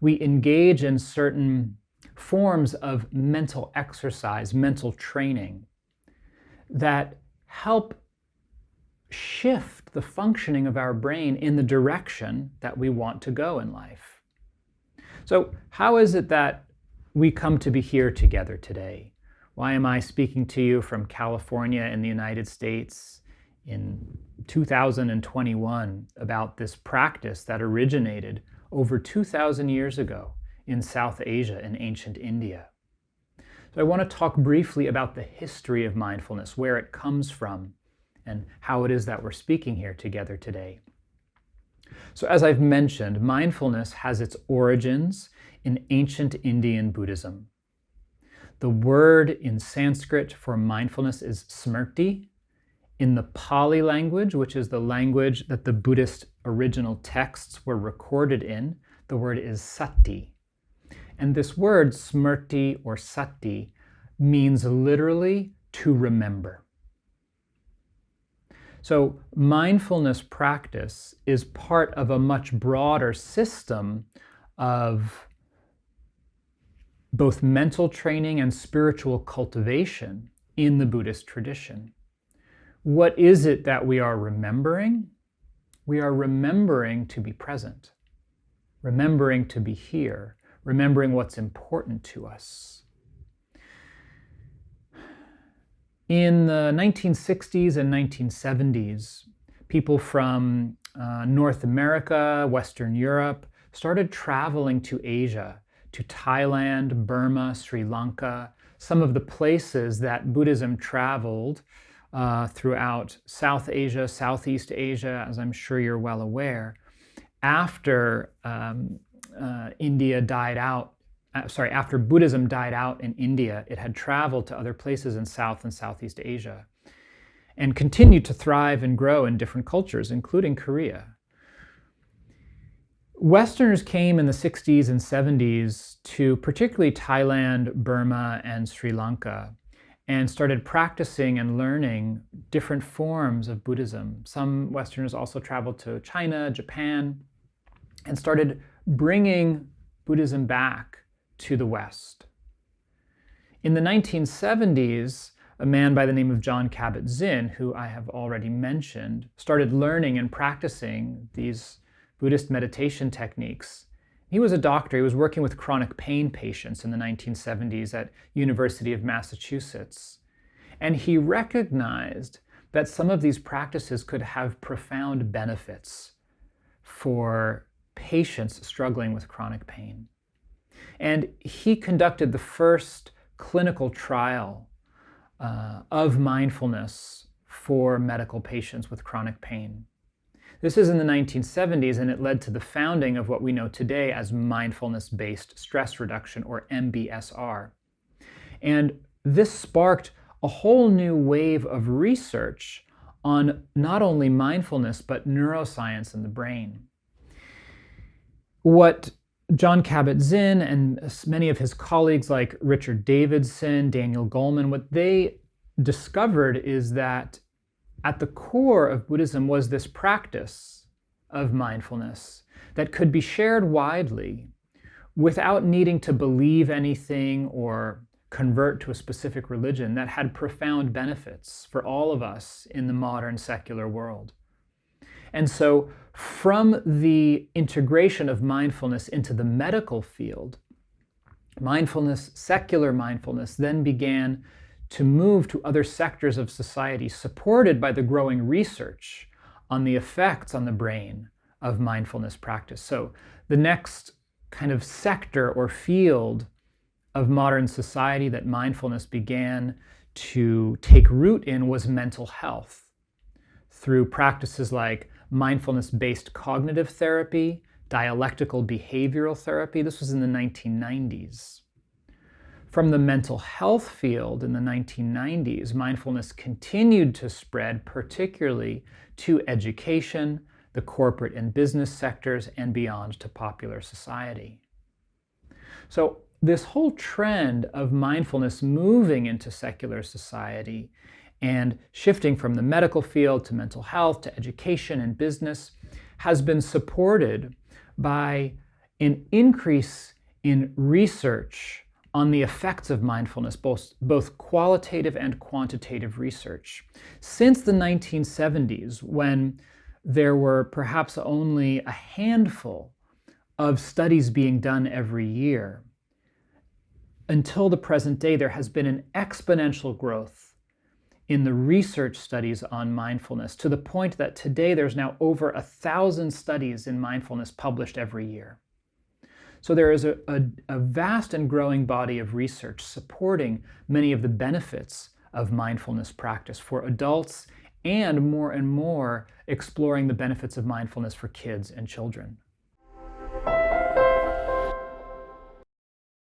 we engage in certain forms of mental exercise, mental training that help shift the functioning of our brain in the direction that we want to go in life. So, how is it that we come to be here together today? Why am I speaking to you from California in the United States in 2021 about this practice that originated over 2,000 years ago in South Asia and ancient India? So I want to talk briefly about the history of mindfulness, where it comes from, and how it is that we're speaking here together today. So as I've mentioned, mindfulness has its origins in ancient Indian Buddhism. The word in Sanskrit for mindfulness is smrti. In the Pali language, which is the language that the Buddhist original texts were recorded in, the word is sati. And this word, smrti or sati, means literally to remember. So mindfulness practice is part of a much broader system of both mental training and spiritual cultivation in the Buddhist tradition. What is it that we are remembering? We are remembering to be present, remembering to be here, remembering what's important to us. In the 1960s and 1970s, people from North America, Western Europe, started traveling to Asia, to Thailand, Burma, Sri Lanka, some of the places that Buddhism traveled throughout South Asia, Southeast Asia, as I'm sure you're well aware, after India died out. After Buddhism died out in India, it had traveled to other places in South and Southeast Asia and continued to thrive and grow in different cultures, including Korea. Westerners came in the 60s and 70s to particularly Thailand, Burma, and Sri Lanka, and started practicing and learning different forms of Buddhism. Some Westerners also traveled to China, Japan, and started bringing Buddhism back to the West. In the 1970s, a man by the name of Jon Kabat-Zinn, who I have already mentioned, started learning and practicing these Buddhist meditation techniques. He was a doctor. He was working with chronic pain patients in the 1970s at University of Massachusetts. And he recognized that some of these practices could have profound benefits for patients struggling with chronic pain. And he conducted the first clinical trial of mindfulness for medical patients with chronic pain. This is in the 1970s, and it led to the founding of what we know today as Mindfulness-Based Stress Reduction, or MBSR. And this sparked a whole new wave of research on not only mindfulness, but neuroscience in the brain. What Jon Kabat-Zinn and many of his colleagues like Richard Davidson, Daniel Goleman, what they discovered is that at the core of Buddhism was this practice of mindfulness that could be shared widely without needing to believe anything or convert to a specific religion, that had profound benefits for all of us in the modern secular world. And so from the integration of mindfulness into the medical field, mindfulness, secular mindfulness, then began to move to other sectors of society, supported by the growing research on the effects on the brain of mindfulness practice. So the next kind of sector or field of modern society that mindfulness began to take root in was mental health, through practices like mindfulness-based cognitive therapy, dialectical behavioral therapy. This was in the 1990s. From the mental health field in the 1990s, mindfulness continued to spread, particularly to education, the corporate and business sectors, and beyond to popular society. So this whole trend of mindfulness moving into secular society and shifting from the medical field to mental health to education and business has been supported by an increase in research on the effects of mindfulness, both qualitative and quantitative research. Since the 1970s, when there were perhaps only a handful of studies being done every year, until the present day, there has been an exponential growth in the research studies on mindfulness, to the point that today there's now over 1,000 studies in mindfulness published every year. So there is a vast and growing body of research supporting many of the benefits of mindfulness practice for adults, and more exploring the benefits of mindfulness for kids and children.